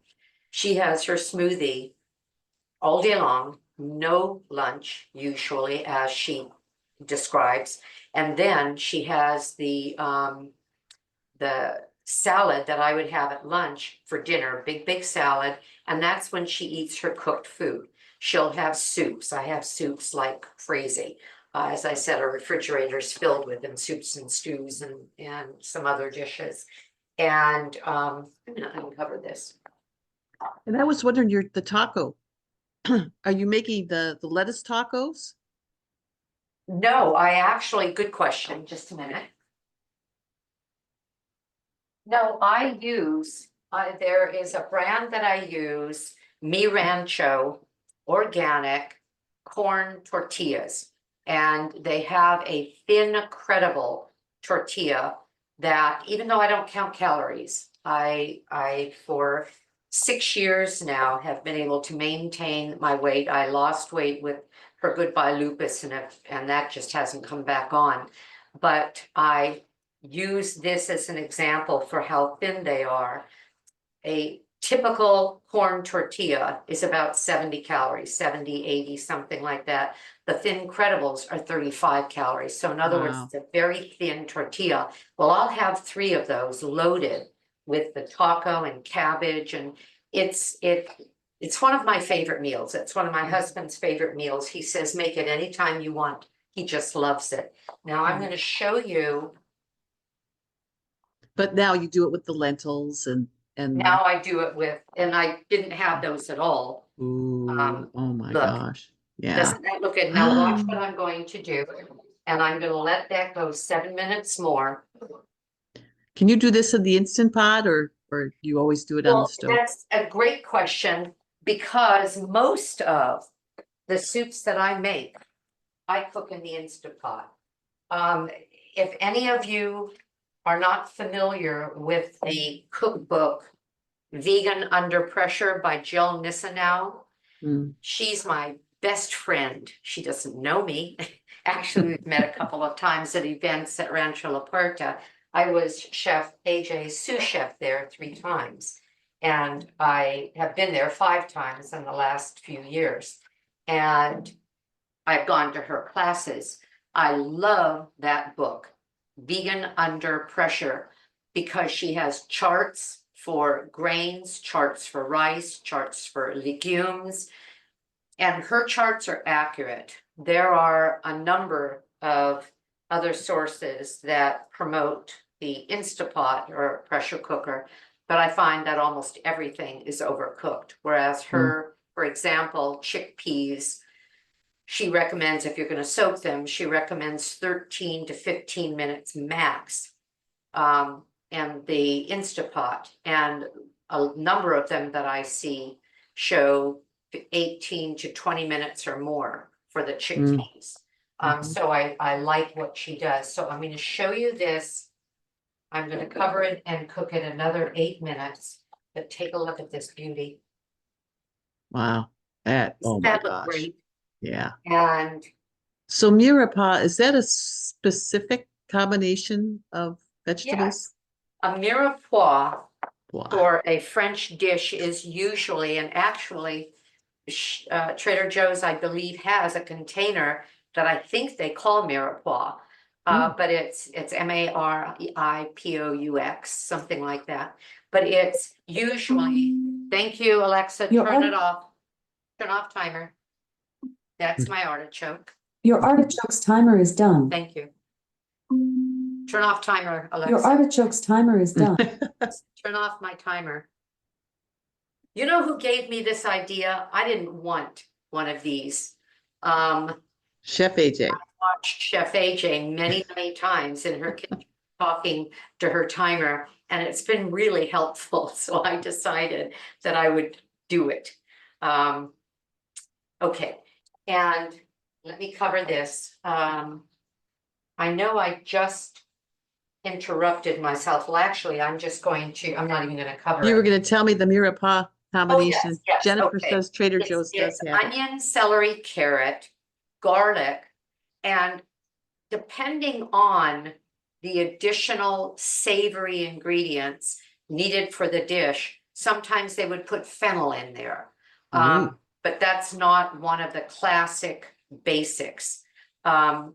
She has her smoothie all day long, no lunch usually, as she describes. And then she has the salad that I would have at lunch for dinner, big salad. And that's when she eats her cooked food. She'll have soups. I have soups like crazy. As I said, our refrigerator is filled with them, soups and stews and some other dishes. And I'm gonna uncover this. And I was wondering, the taco, are you making the lettuce tacos? No, good question, just a minute. No, there is a brand that I use, Mi Rancho organic corn tortillas. And they have a thin, credible tortilla that, even though I don't count calories, I for 6 years now have been able to maintain my weight. I lost weight with her Goodbye Lupus and that just hasn't come back on. But I use this as an example for how thin they are. A typical corn tortilla is about 70 calories, 70, 80, something like that. The thin credibles are 35 calories. So in other words, Wow. it's a very thin tortilla. Well, I'll have 3 of those loaded with the taco and cabbage, and it's one of my favorite meals. It's one of my husband's favorite meals. He says, make it anytime you want. He just loves it. Now I'm going to show you. But now you do it with the lentils and Now I do it with, and I didn't have those at all. ooh, oh my Look, gosh. Yeah. Doesn't that look good? Now watch what I'm going to do. And I'm gonna let that go 7 minutes more. Can you do this in the Instant Pot or you always do it on the Well, stove? that's a great question, because most of the soups that I make, I cook in the Instant Pot. If any of you are not familiar with the cookbook Vegan Under Pressure by Jill Nisanow, Mm. she's my best friend. She doesn't know me. Actually, we've met a couple of times at events at Rancho La Puerta. I was Chef AJ's sous chef there 3 times. And I have been there 5 times in the last few years. And I've gone to her classes. I love that book, Vegan Under Pressure, because she has charts for grains, charts for rice, charts for legumes, and her charts are accurate. There are a number of other sources that promote the Instapot or pressure cooker, But I find that almost everything is overcooked, whereas her, for example, chickpeas, she recommends if you're gonna soak them, she recommends 13 to 15 minutes max. And the Instapot, and a number of them that I see show 18 to 20 minutes or more for the chickpeas. So I like what she does. So I'm gonna show you this. I'm gonna cover it and cook it another 8 minutes, but take a look at this beauty. Wow. That, oh Doesn't my that look gosh. great? Yeah. And So mirepoix, is that a specific combination of vegetables? a mirepoix Wow. for a French dish is usually, and actually, Trader Joe's, I believe, has a container that I think they call mirepoix. But it's Mariipaux, something like that. But it's usually, thank you, Alexa, Your turn it art- off. Turn off timer. That's my artichoke. Your artichoke's timer is done. Thank you. Turn off timer, Your Alexa. artichoke's timer is done. Turn off my timer. You know who gave me this idea? I didn't want one of these. Chef AJ. Watched Chef AJ many, many times in her kitchen talking to her timer, and it's been really helpful. So I decided that I would do it. Okay, and let me cover this. I know I just interrupted myself. Well, actually, I'm not even gonna cover it. You were going to tell me the mirepoix combination. yes, Jennifer okay. says Trader Joe's does It's have it. onion, celery, carrot, garlic, and depending on the additional savory ingredients needed for the dish, sometimes they would put fennel in there. But that's not one of the classic basics. And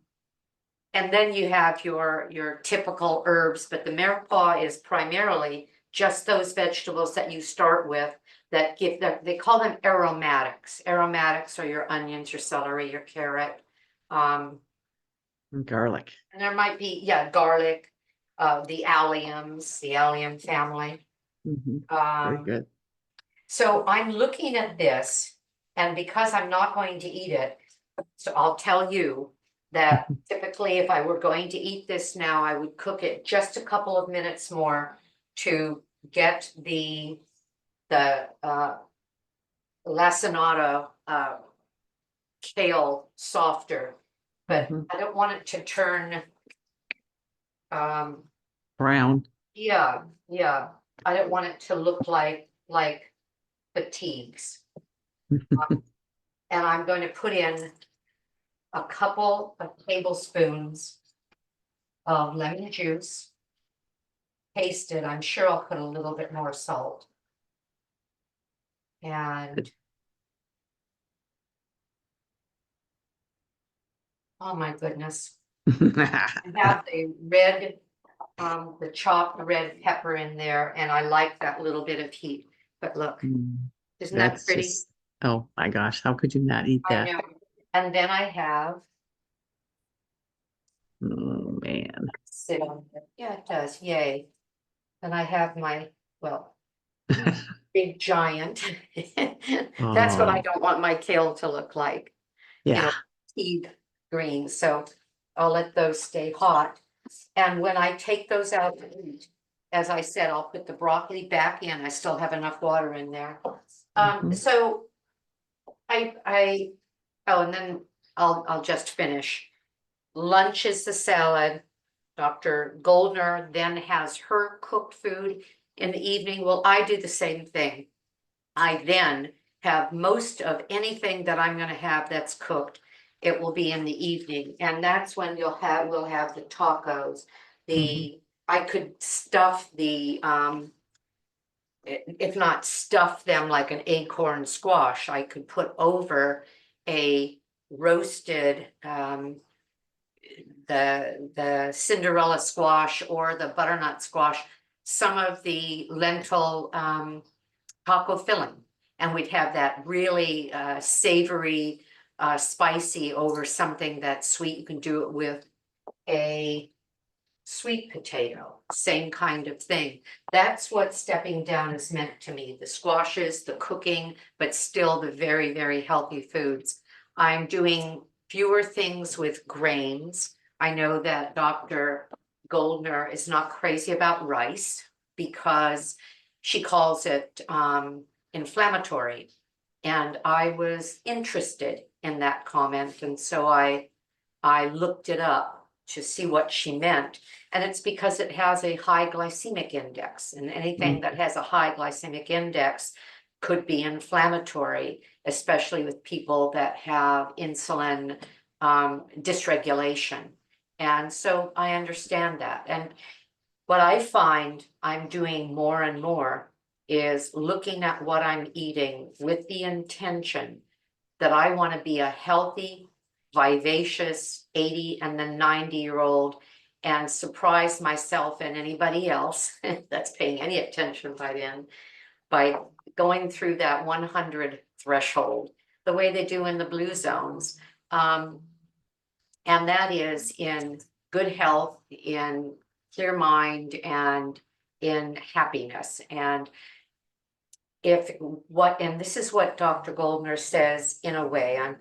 then you have your typical herbs, but the mirepoix is primarily just those vegetables that you start with that give them, they call them aromatics. Aromatics are your onions, your celery, your carrot. And garlic. And there might be, garlic, the alliums, the allium family. Very good. So I'm looking at this, and because I'm not going to eat it, so I'll tell you that typically if I were going to eat this now, I would cook it just a couple of minutes more to get the lacinato kale softer, but I don't want it to turn Brown. yeah, I don't want it to look like fatigues. And I'm going to put in a couple of tablespoons of lemon juice. Taste it. I'm sure I'll put a little bit more salt. And oh my goodness. I have the red, the chopped red pepper in there, and I like that little bit of heat. But look, isn't that pretty? Just, oh my gosh, how could you not eat I that? know. And then I have Oh man. sit on it. Yeah, it does. Yay. And I have my, well, big giant. That's what I Oh, don't want my kale to look like. yeah. Tea green. So I'll let those stay hot. And when I take those out to eat, as I said, I'll put the broccoli back in. I still have enough water in there. So oh, and then I'll just finish. Lunch is the salad. Dr. Goldner then has her cooked food in the evening. Well, I do the same thing. I then have most of anything that I'm gonna have that's cooked. It will be in the evening, and that's when we'll have the tacos. I could stuff the if not stuff them like an acorn squash, I could put over a roasted the Cinderella squash or the butternut squash, some of the lentil taco filling, and we'd have that really savory, spicy over something that's sweet. You can do it with a sweet potato, same kind of thing. That's what stepping down is meant to me, the squashes, the cooking, but still the very, very healthy foods. I'm doing fewer things with grains. I know that Dr. Goldner is not crazy about rice because she calls it inflammatory. And I was interested in that comment, and so I looked it up to see what she meant. And it's because it has a high glycemic index, and anything that has a high glycemic index could be inflammatory, especially with people that have insulin dysregulation. And so I understand that. And what I find I'm doing more and more is looking at what I'm eating with the intention that I want to be a healthy, vivacious 80 and then 90-year-old and surprise myself and anybody else that's paying any attention by then by going through that 100 threshold, the way they do in the blue zones. And that is in good health, in clear mind, and in happiness. And and this is what Dr. Goldner says in a way, I'm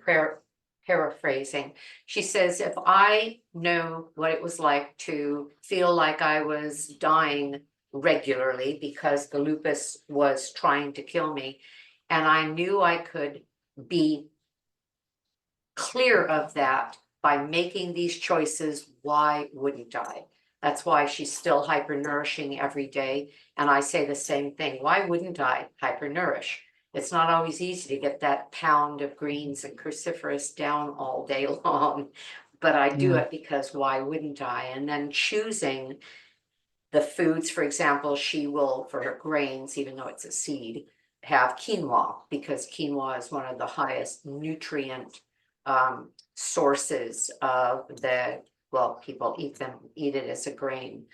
paraphrasing. She says, if I know what it was like to feel like I was dying regularly because the lupus was trying to kill me, and I knew I could be clear of that by making these choices, why wouldn't I? That's why she's still hyper-nourishing every day. And I say the same thing. Why wouldn't I hyper-nourish? It's not always easy to get that pound of greens and cruciferous down all day long, but I do it because why wouldn't I? And then choosing the foods, for example, she will, for her grains, even though it's a seed, have quinoa, because quinoa is one of the highest nutrient sources of well, people eat it as a grain.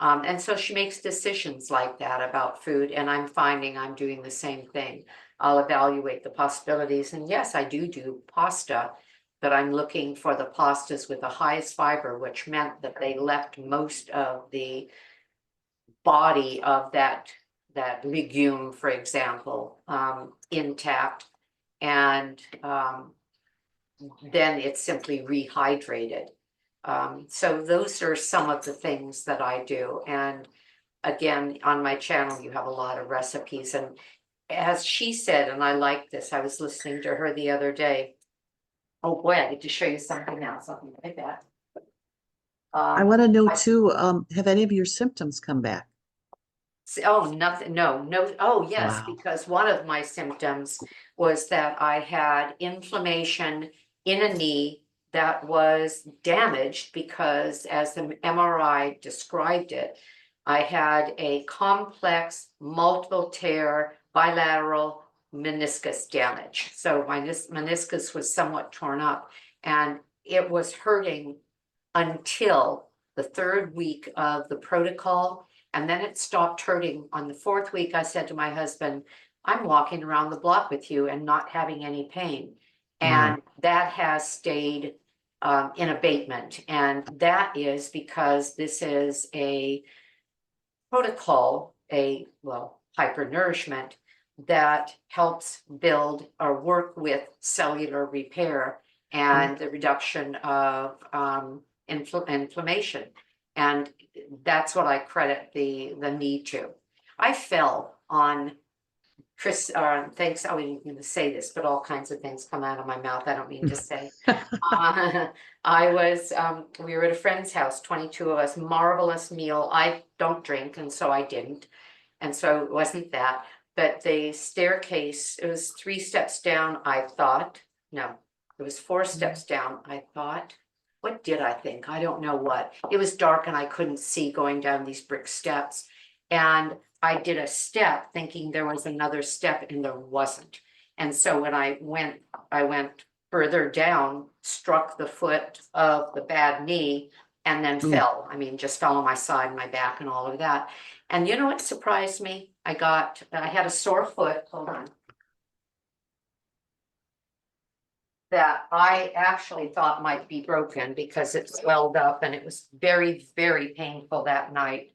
And so she makes decisions like that about food, and I'm finding I'm doing the same thing. I'll evaluate the possibilities, and yes, I do pasta, but I'm looking for the pastas with the highest fiber, which meant that they left most of the body of that legume, for example, intact, and then it's simply rehydrated. So those are some of the things that I do. And again, on my channel, you have a lot of recipes. And as she said, and I like this, I was listening to her the other day. Oh boy, I get to show you something now, something like that. I want to know too, have any of your symptoms come back? Oh, nothing, no. Oh, yes, Wow. because one of my symptoms was that I had inflammation in a knee that was damaged because, as the MRI described it, I had a complex multiple tear bilateral meniscus damage. So my meniscus was somewhat torn up, and it was hurting until the 3rd week of the protocol. And then it stopped hurting. On the 4th week, I said to my husband, I'm walking around the block with you and not having any pain. And that has stayed in abatement. And that is because this is a protocol, hypernourishment that helps build or work with cellular repair and the reduction of inflammation. And that's what I credit the need to. I fell on thanks, I wasn't going to say this, but all kinds of things come out of my mouth I don't mean to say. We were at a friend's house, 22 of us, marvelous meal. I don't drink, and so I didn't. And so it wasn't that. But the staircase, it was 3 steps down, I thought. No, it was 4 steps down, I thought. What did I think? I don't know what. It was dark and I couldn't see going down these brick steps. And I did a step thinking there was another step, and there wasn't. And so when I went further down, struck the foot of the bad knee, and then fell. I mean, just fell on my side, my back, and all of that. And you know what surprised me? I had a sore foot. Hold on. that I actually thought might be broken because it swelled up and it was very, very painful that night.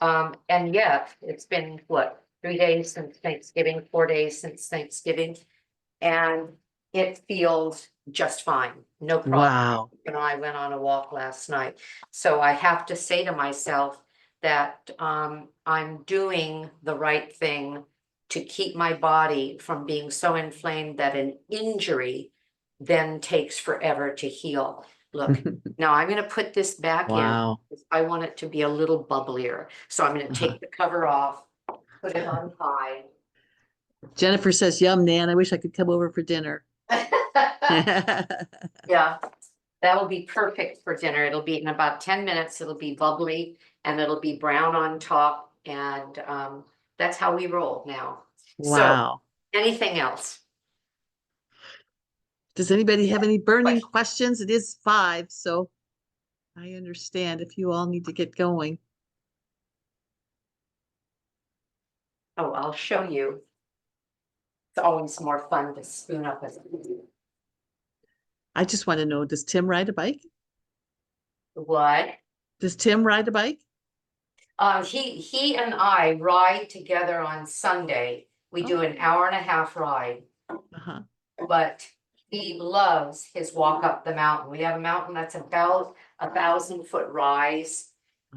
And yet it's been what, 3 days since Thanksgiving, 4 days since Thanksgiving, and it feels just fine, no problem. Wow. And I went on a walk last night, so I have to say to myself that I'm doing the right thing to keep my body from being so inflamed that an injury then takes forever to heal. Look, now I'm gonna put this back in. Wow. I want it to be a little bubblier, so I'm gonna Uh-huh. take the cover off, put it on high. Jennifer says, yum, Nan, I wish I could come over for dinner. Yeah, that'll be perfect for dinner. It'll be in about 10 minutes. It'll be bubbly and it'll be brown on top. And that's how we roll now. So Wow. anything else? Does anybody have any burning questions? It is 5, so I understand if you all need to get going. Oh, I'll show you. It's always more fun to spoon up a. I just want to know, does Tim ride a bike? What? Does Tim ride a bike? He and I ride together on Sunday. We do an hour and a half ride. Uh-huh. But he loves his walk up the mountain. We have a mountain that's about 1,000-foot rise.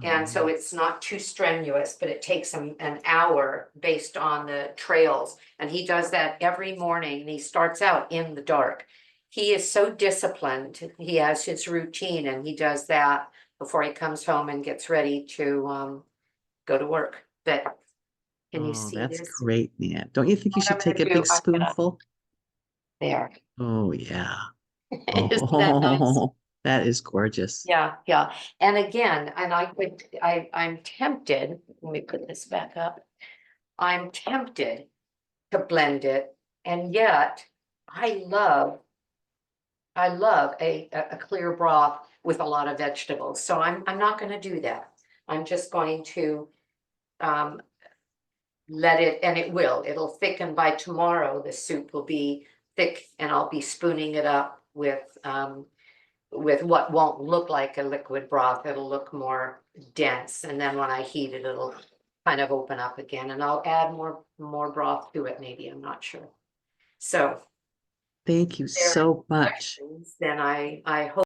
And so it's not too strenuous, but it takes him an hour based on the trails. And he does that every morning. And he starts out in the dark. He is so disciplined. He has his routine and he does that before he comes home and gets ready to go to work. But can you Oh, see that's this? great, Nan. Don't you think you What I'm should take a gonna do, big I'm gonna- spoonful? There. Oh, yeah. Isn't that nice? Oh, that is gorgeous. Yeah, yeah. And again, and I'm tempted, let me put this back up. I'm tempted to blend it, and yet I love a clear broth with a lot of vegetables. So I'm not gonna do that. I'm just going to let it, and it'll thicken by tomorrow. The soup will be thick and I'll be spooning it up with what won't look like a liquid broth. It'll look more dense. And then when I heat it, it'll kind of open up again and I'll add more broth to it. Maybe, I'm not sure. So Thank you there are so much. questions, then I hope